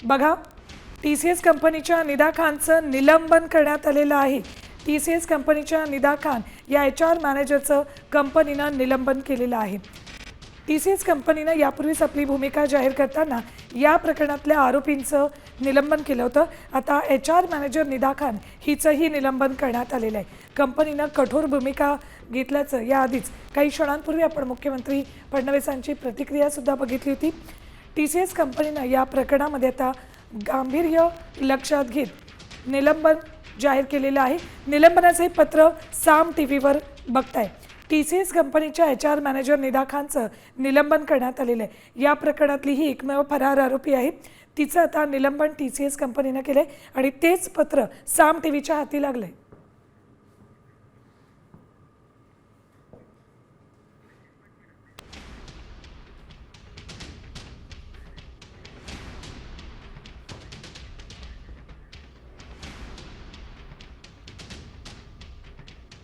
बघा, TCS कंपनीच्या निदा खानचं निलंबन करण्यात आलेलं आहे। TCS कंपनीच्या निदा खान या HR मॅनेजरचं कंपनीनं निलंबन केलेलं आहे। TCS कंपनीनं यापूर्वीच आपली भूमिका जाहीर करताना या प्रकरणातल्या आरोपींचं निलंबन केलं होतं। आता HR मॅनेजर निदा खान हिचंही निलंबन करण्यात आलेलं आहे। कंपनीनं कठोर भूमिका घेतल्याचं याआधीच काही क्षणांपूर्वी आपण मुख्यमंत्री फडणवीसांची प्रतिक्रिया सुद्धा बघितली होती। TCS कंपनीनं या प्रकरणामध्ये आता गांभीर्य लक्षात घेत निलंबन जाहीर केलेलं आहे। निलंबनाचे पत्र साम टीव्हीवर बघताय। TCS कंपनीच्या HR मॅनेजर निदा खानचं निलंबन करण्यात आलेलं आहे। या प्रकरणातली ही एकमेव फरार आरोपी आहे। तिचं आता निलंबन TCS कंपनीनं केलंय आणि तेच पत्र साम टीव्हीच्या हाती लागलंय।